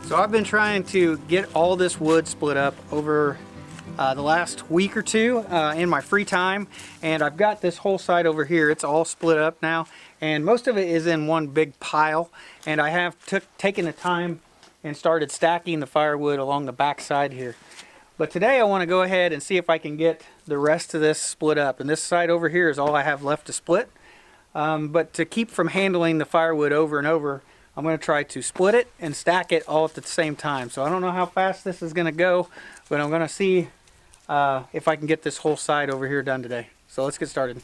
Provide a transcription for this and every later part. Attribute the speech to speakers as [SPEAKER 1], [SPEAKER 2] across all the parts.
[SPEAKER 1] So I've been trying to get all this wood split up over the last week or two in my free time, and I've got this whole side over here. It's all split up now, and most of it is in one big pile, and I have taken the time and started stacking the firewood along the back side here. But today I want to go ahead and see if I can get the rest of this split up, and this side over here is all I have left to split. But to keep from handling the firewood over and over, I'm going to try to split it and stack it all at the same time. So I don't know how fast this is going to go, but I'm going to see if I can get this whole side over here done today. So let's get started.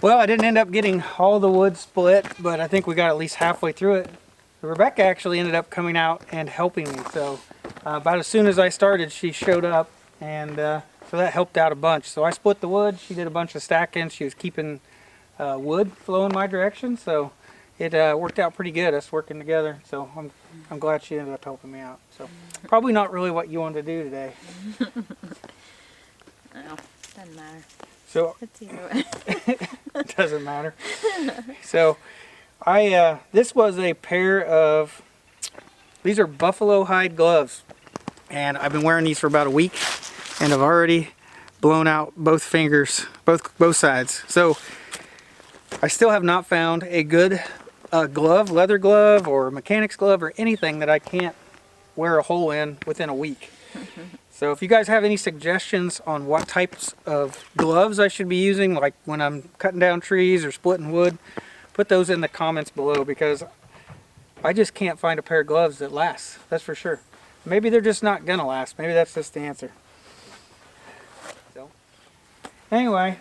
[SPEAKER 1] Well, I didn't end up getting all the wood split, but I think we got at least halfway through it. Rebecca actually ended up coming out and helping me, so about as soon as I started, she showed up, and so that helped out a bunch. So I split the wood, she did a bunch of stacking, she was keeping wood flowing my direction, so it worked out pretty good, us working together, so I'm glad she ended up helping me out. So probably not really what you wanted to do today.
[SPEAKER 2] No, doesn't matter.
[SPEAKER 1] So
[SPEAKER 2] It's either way.
[SPEAKER 1] it doesn't matter. So this was a pair of, these are buffalo hide gloves, and I've been wearing these for about a week, and I've already blown out both fingers, both sides. So I still have not found a good glove, leather glove or mechanic's glove or anything that I can't wear a hole in within a week. So if you guys have any suggestions on what types of gloves I should be using, like when I'm cutting down trees or splitting wood, put those in the comments below, because I just can't find a pair of gloves that lasts, that's for sure. Maybe they're just not gonna last. Maybe that's just the answer. So anyway,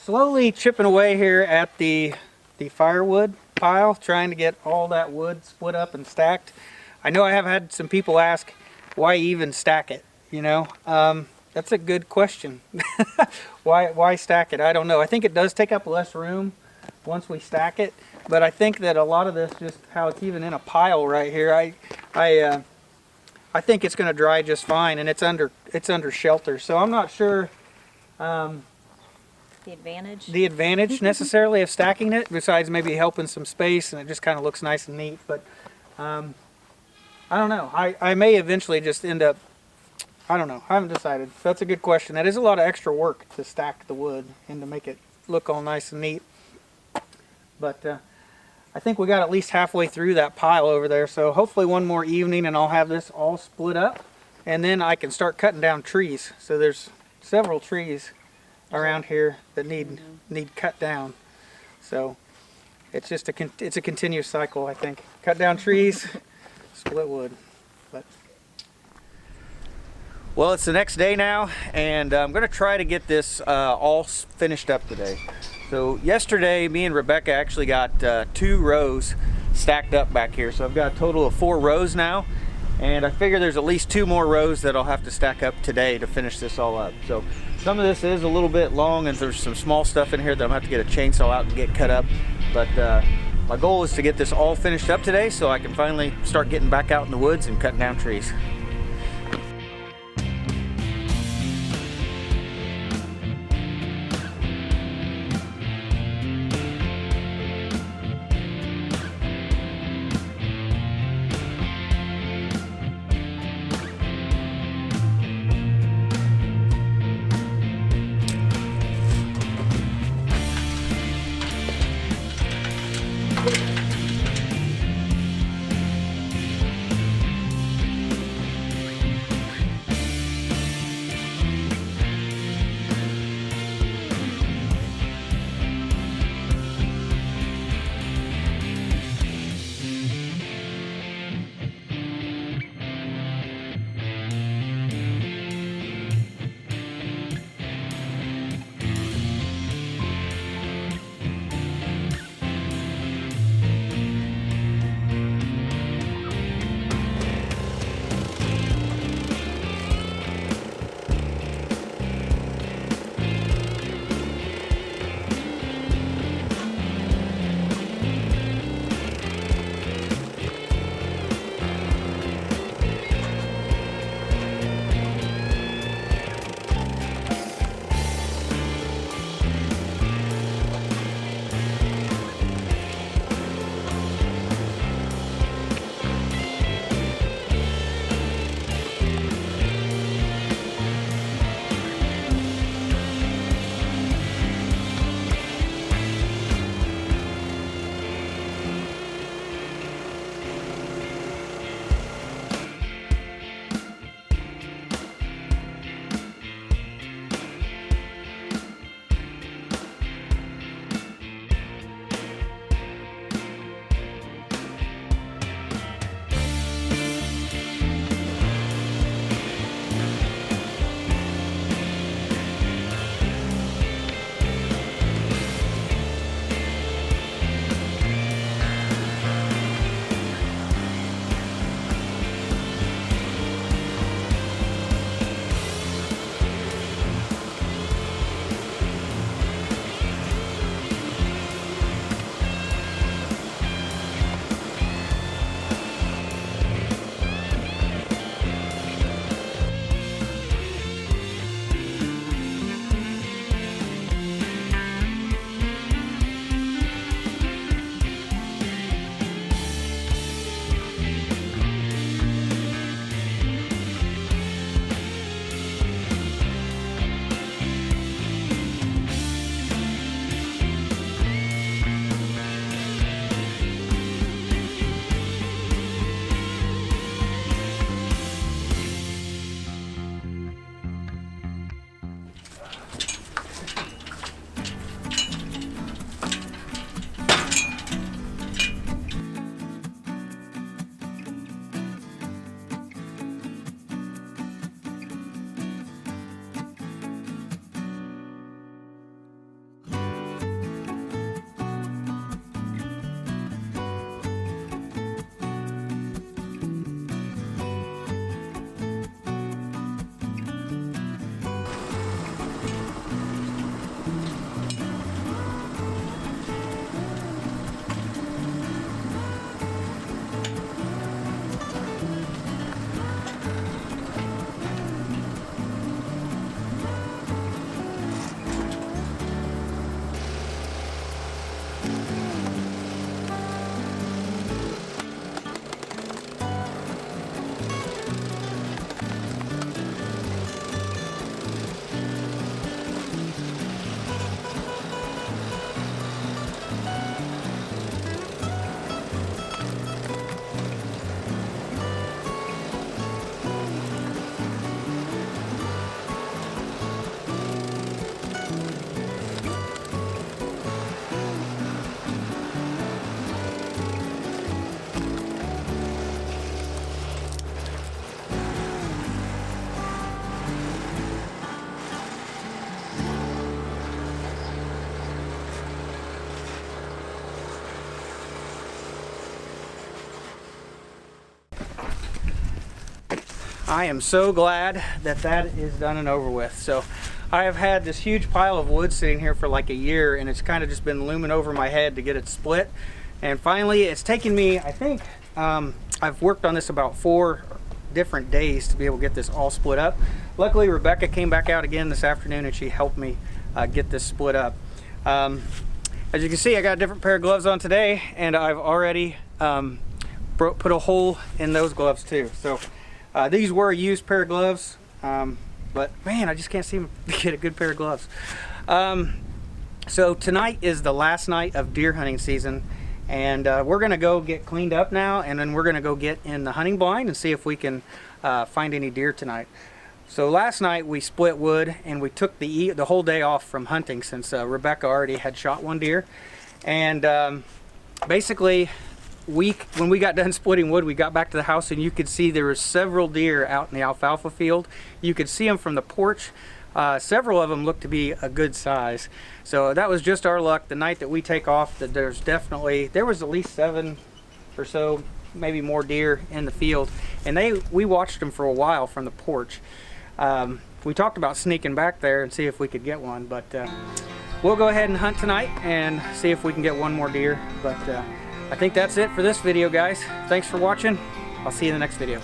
[SPEAKER 1] slowly chipping away here at the firewood pile, trying to get all that wood split up and stacked. I know I have had some people ask why even stack it, you know. That's a good question. Why stack it? I don't know. I think it does take up less room once we stack it, but I think that a lot of this, just how it's even in a pile right here, I think it's going to dry just fine, and it's under shelter. So I'm not sure
[SPEAKER 2] the
[SPEAKER 1] advantage necessarily of stacking it, besides maybe helping some space, and it just kind of looks nice and neat. But I don't know. I may eventually just end up. I don't know. I haven't decided. That's a good question. That is a lot of extra work to stack the wood and to make it look all nice and neat. But I think we got at least halfway through that pile over there. So hopefully one more evening and I'll have this all split up. And then I can start cutting down trees. So there's several trees around here that need cut down. So it's just it's a continuous cycle, I think. Cut down trees, split wood. But well, it's the next day now, and I'm going to try to get this all finished up today. So yesterday, me and Rebecca actually got 2 rows stacked up back here. So I've got a total of 4 rows now, and I figure there's at least 2 more rows that I'll have to stack up today to finish this all up. So some of this is a little bit long, and there's some small stuff in here that I'm going to have to get a chainsaw out and get cut up. But my goal is to get this all finished up today so I can finally start getting back out in the woods and cutting down trees. I am so glad that that is done and over with. So I have had this huge pile of wood sitting here for like a year, and it's kind of just been looming over my head to get it split. And finally, it's taken me, I think, I've worked on this about 4 different days to be able to get this all split up. Luckily, Rebecca came back out again this afternoon and she helped me get this split up. As you can see, I got a different pair of gloves on today, and I've already put a hole in those gloves too. So these were a used pair of gloves, but man, I just can't seem to get a good pair of gloves. So tonight is the last night of deer hunting season, and we're gonna go get cleaned up now, and then we're gonna go get in the hunting blind and see if we can find any deer tonight. So last night we split wood and we took the whole day off from hunting since Rebecca already had shot 1 deer. And basically, when we got done splitting wood, we got back to the house and you could see there were several deer out in the alfalfa field. You could see them from the porch. Several of them looked to be a good size. So that was just our luck. The night that we take off, that there was at least 7 or so, maybe more deer in the field. And we watched them for a while from the porch. We talked about sneaking back there and see if we could get one, but we'll go ahead and hunt tonight and see if we can get 1 more deer. But I think that's it for this video, guys. Thanks for watching. I'll see you in the next video.